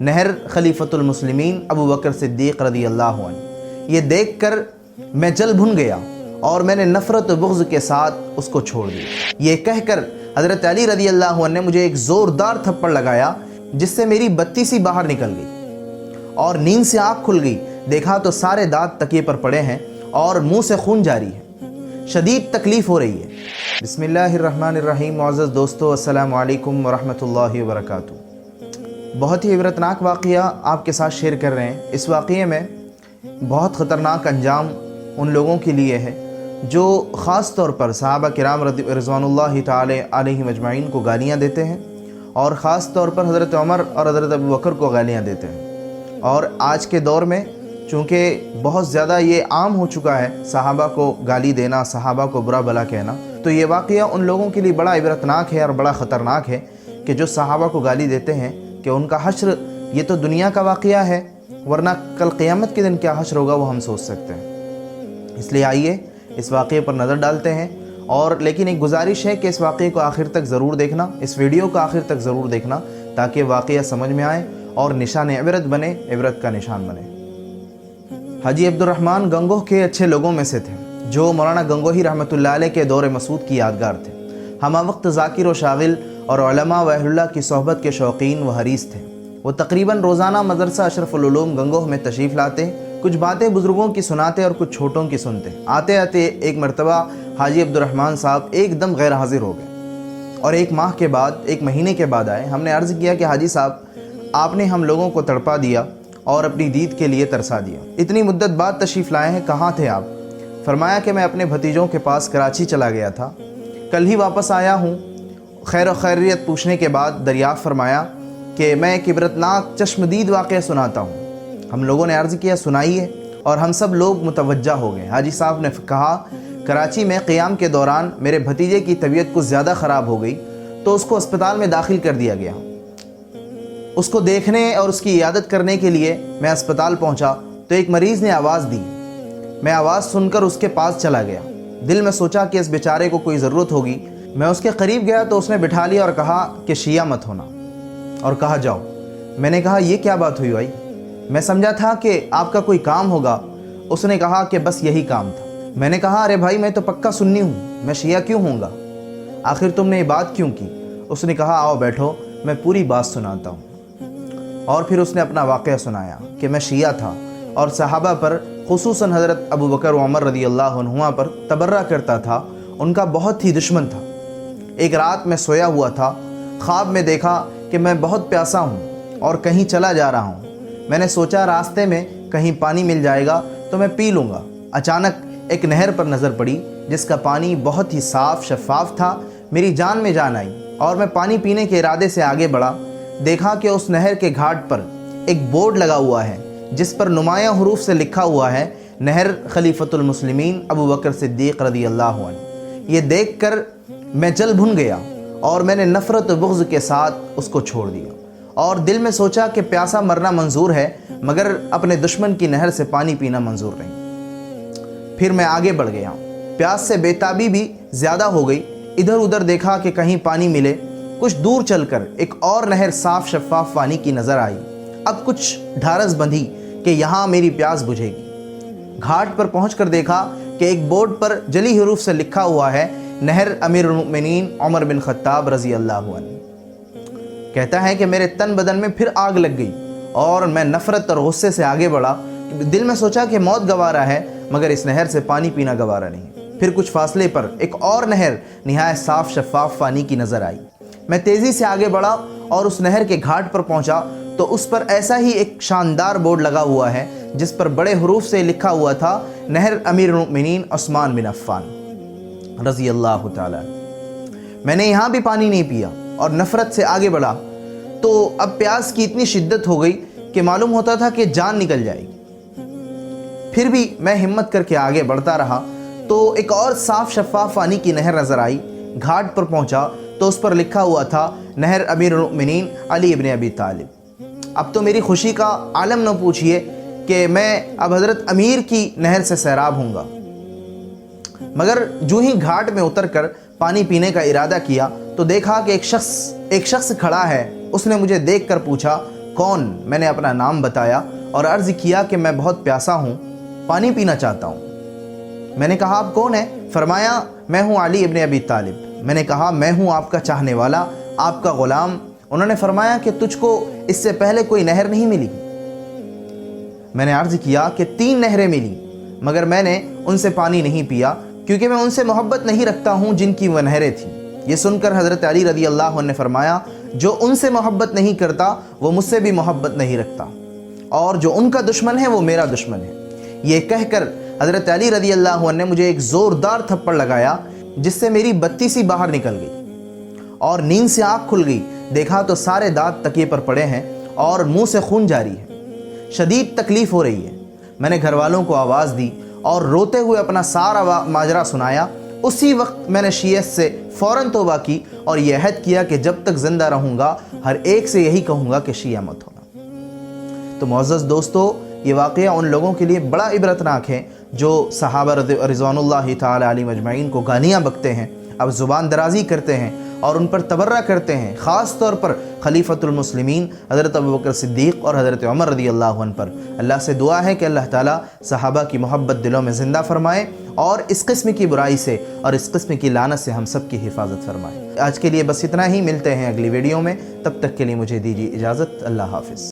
नहर खलीफतुल मुस्लिमीन अबू बकर सिद्दीक़ रज़ी अल्लाह अन्हु। ये देख कर मैं जल भुन गया और मैंने नफ़रत व बुग़्ज़ के साथ उसको छोड़ दिया। ये कहकर हज़रत अली रज़ी अल्लाह अन्हु ने मुझे एक ज़ोरदार थप्पड़ लगाया जिससे मेरी बत्ती सी बाहर निकल गई और नींद से आँख खुल गई। देखा तो सारे दांत तकिए पर पड़े हैं और मुंह से खून जारी है। शदीद तकलीफ़ हो रही है। बिस्मिल्लाहिर्रहमानिर्रहीम। मुअज़्ज़ज़ दोस्तों, अस्सलामु अलैकुम वरहमतुल्लाहि वबरकातुहू। बहुत ही इबरतनाक वाक़या आपके साथ शेयर कर रहे हैं। इस वाक़ये में बहुत ख़तरनाक अंजाम उन लोगों के लिए है जो ख़ास तौर पर सहाबा किराम रिज़वानुल्लाहि ताला अलैहिम अजमईन को गालियाँ देते हैं और ख़ास तौर पर हज़रत उमर और हज़रत अबू बकर को गालियाँ देते हैं। और आज के दौर में चूँकि बहुत ज़्यादा ये आम हो चुका है सहाबा को गाली देना, सहाबा को बुरा भला कहना, तो ये वाक़या उन लोगों के लिए बड़ा इबरतनाक है और बड़ा ख़तरनाक है कि जो सहाबा को गाली देते हैं कि उनका हश्र ये तो दुनिया का वाक़या है, वरना कल क़यामत के दिन क्या हश्र होगा वो हम सोच सकते हैं। इसलिए आइए इस वाक़े पर नज़र डालते हैं। और लेकिन एक गुजारिश है कि इस वाक़े को आखिर तक ज़रूर देखना, इस वीडियो को आखिर तक ज़रूर देखना ताकि वाक़या समझ में आए और निशान इबरत बने, इबरत का निशान बने। हाजी अब्दुर्रहमान गंगोह के अच्छे लोगों में से थे जो मौलाना गंगोही रहमतुल्लाह अलैह के दौर मसूद की यादगार थे। हम वक्त ज़ाकिर व शागिल और उलमा व अहलुल्लाह की सोहबत के शौकीन व हरीस थे। वो तकरीबन रोज़ाना मदरसा अशरफुल उलूम गंगोह में तशरीफ़ लाते, कुछ बातें बुज़ुर्गों की सुनाते और कुछ छोटों की सुनते। आते आते एक मरतबा हाजी अब्दुर्रहमान साहब एकदम गैर हाजिर हो गए और एक महीने के बाद आए। हमने अर्ज़ किया कि हाजी साहब, आपने हम लोगों को तड़पा दिया और अपनी दीद के लिए तरसा दिया। इतनी मुद्दत बाद तशरीफ़ लाए हैं, कहाँ थे आप? फरमाया कि मैं अपने भतीजों के पास कराची चला गया था, कल ही वापस आया हूँ। खैर खैरियत पूछने के बाद दरियाफ़त फरमाया कि मैं एक इबरतनाक चश्मदीद वाक़या सुनाता हूँ। हम लोगों ने अर्ज़ किया सुनाइए, और हम सब लोग मुतवज्जा हो गए। हाजी साहब ने कहा, कराची में क़ियाम के दौरान मेरे भतीजे की तबीयत कुछ ज़्यादा ख़राब हो गई तो उसको अस्पताल में दाखिल कर दिया गया। उसको देखने और उसकी इयादत करने के लिए मैं अस्पताल पहुंचा तो एक मरीज़ ने आवाज़ दी। मैं आवाज़ सुनकर उसके पास चला गया। दिल में सोचा कि इस बेचारे को कोई ज़रूरत होगी। मैं उसके करीब गया तो उसने बिठा लिया और कहा कि शिया मत होना, और कहा जाओ। मैंने कहा ये क्या बात हुई भाई? मैं समझा था कि आपका कोई काम होगा। उसने कहा कि बस यही काम था। मैंने कहा अरे भाई, मैं तो पक्का सुन्नी हूँ, मैं शिया क्यों होऊंगा? आखिर तुमने ये बात क्यों की? उसने कहा आओ बैठो, मैं पूरी बात सुनाता हूँ। और फिर उसने अपना वाक़या सुनाया कि मैं शिया था और सहाबा पर, खुसूसन हज़रत अबू बकर व उमर रज़ी अल्लाह अन्हुमा पर तबर्रा करता था, उनका बहुत ही दुश्मन था। एक रात मैं सोया हुआ था, ख्वाब में देखा कि मैं बहुत प्यासा हूँ और कहीं चला जा रहा हूँ। मैंने सोचा रास्ते में कहीं पानी मिल जाएगा तो मैं पी लूँगा। अचानक एक नहर पर नज़र पड़ी जिसका पानी बहुत ही साफ़ शफ़ाफ था। मेरी जान में जान आई और मैं पानी पीने के इरादे से आगे बढ़ा। देखा कि उस नहर के घाट पर एक बोर्ड लगा हुआ है जिस पर नुमायाँ हुरूफ से लिखा हुआ है नहर खलीफतुल मुस्लिमीन अबू बकर सिद्दीक़ रज़ी अल्लाह अन्हु। ये देख कर मैं जल भुन गया और मैंने नफ़रत व बुग़्ज़ के साथ उसको छोड़ दिया और दिल में सोचा कि प्यासा मरना मंजूर है मगर अपने दुश्मन की नहर से पानी पीना मंजूर नहीं। फिर मैं आगे बढ़ गया। प्यास से बेताबी भी ज़्यादा हो गई। इधर उधर देखा कि कहीं पानी मिले। कुछ दूर चलकर एक और नहर साफ शफाफ पानी की नज़र आई। अब कुछ ढारस बंधी कि यहाँ मेरी प्यास बुझेगी। घाट पर पहुंचकर देखा कि एक बोर्ड पर जली हरूफ से लिखा हुआ है नहर अमीरुल मोमिनीन उमर बिन खत्ताब रज़ी अल्लाह अन्हु। कहता है कि मेरे तन बदन में फिर आग लग गई और मैं नफ़रत और गुस्से से आगे बढ़ा। दिल में सोचा कि मौत गवारा है मगर इस नहर से पानी पीना गवारा नहीं। फिर कुछ फासले पर एक और नहर निहायत साफ शफाफ पानी की नज़र आई। मैं तेज़ी से आगे बढ़ा और उस नहर के घाट पर पहुंचा तो उस पर ऐसा ही एक शानदार बोर्ड लगा हुआ है जिस पर बड़े हरूफ से लिखा हुआ था नहर अमीरुल मोमिनीन उस्मान बिन अफ़्फ़ान रज़ी अल्लाह ताला। मैंने यहाँ भी पानी नहीं पिया और नफ़रत से आगे बढ़ा तो अब प्यास की इतनी शिद्दत हो गई कि मालूम होता था कि जान निकल जाएगी। फिर भी मैं हिम्मत करके आगे बढ़ता रहा तो एक और साफ़ शफ़ाफ पानी की नहर नज़र आई। घाट पर पहुँचा तो उस पर लिखा हुआ था नहर अमीरुल मोमिनीन अली इब्न अबी तालिब। अब तो मेरी खुशी का आलम न पूछिए कि मैं अब हज़रत अमीर की नहर से सैराब हूँगा। मगर जो ही घाट में उतरकर पानी पीने का इरादा किया तो देखा कि एक शख्स खड़ा है। उसने मुझे देखकर पूछा, कौन? मैंने अपना नाम बताया और अर्ज़ किया कि मैं बहुत प्यासा हूँ, पानी पीना चाहता हूँ। मैंने कहा, आप कौन हैं? फरमाया, मैं हूँ अली इब्न अबी तालिब। मैंने कहा, मैं हूँ आपका चाहने वाला, आपका ग़ुलाम। उन्होंने फरमाया कि तुझको इससे पहले कोई नहर नहीं मिली? मैंने अर्ज़ किया कि 3 नहरें मिली, मगर मैंने उनसे पानी नहीं पिया क्योंकि मैं उनसे मोहब्बत नहीं रखता हूँ जिनकी वह नहरें थीं। ये सुनकर हज़रत अली रज़ी अल्लाह अन्हु ने फरमाया, जो उनसे मोहब्बत नहीं करता वो मुझसे भी मोहब्बत नहीं रखता, और जो उनका दुश्मन है वो मेरा दुश्मन है। ये कहकर हज़रत अली रज़ी अल्लाह अन्हु ने मुझे एक ज़ोरदार थप्पड़ लगाया, जिससे मेरी बत्ती सी बाहर निकल गई और नींद से आँख खुल गई। देखा तो सारे दांत तकिए पर पड़े हैं और मुंह से खून जारी है। शदीद तकलीफ़ हो रही है। मैंने घर वालों को आवाज़ दी और रोते हुए अपना सारा माजरा सुनाया। उसी वक्त मैंने शियत से फ़ौरन तौबा की और यह अहद किया कि जब तक ज़िंदा रहूँगा हर एक से यही कहूँगा कि शिया मत होना। तो मुअज़्ज़ज़ दोस्तों, ये वाक़या उन लोगों के लिए बड़ा इबरतनाक है जो सहाबा रिज़वानुल्लाहि तआला अलैहिम अजमईन को गालियाँ बकते हैं, अब ज़ुबान दराज़ी करते हैं और उन पर तबर्रा करते हैं, ख़ास तौर पर खलीफतुल मुस्लिमीन हज़रत अबू बकर सिद्दीक़ और हज़रत उमर रज़ियल्लाहु अन्हु पर। अल्लाह से दुआ है कि अल्लाह ताला सहाबा की मोहब्बत दिलों में ज़िंदा फरमाए और इस किस्म की बुराई से और इस किस्म की लानत से हम सब की हिफाजत फरमाए। आज के लिए बस इतना ही, मिलते हैं अगली वीडियो में। तब तक के लिए मुझे दीजिए इजाज़त। अल्लाह हाफ़िज़।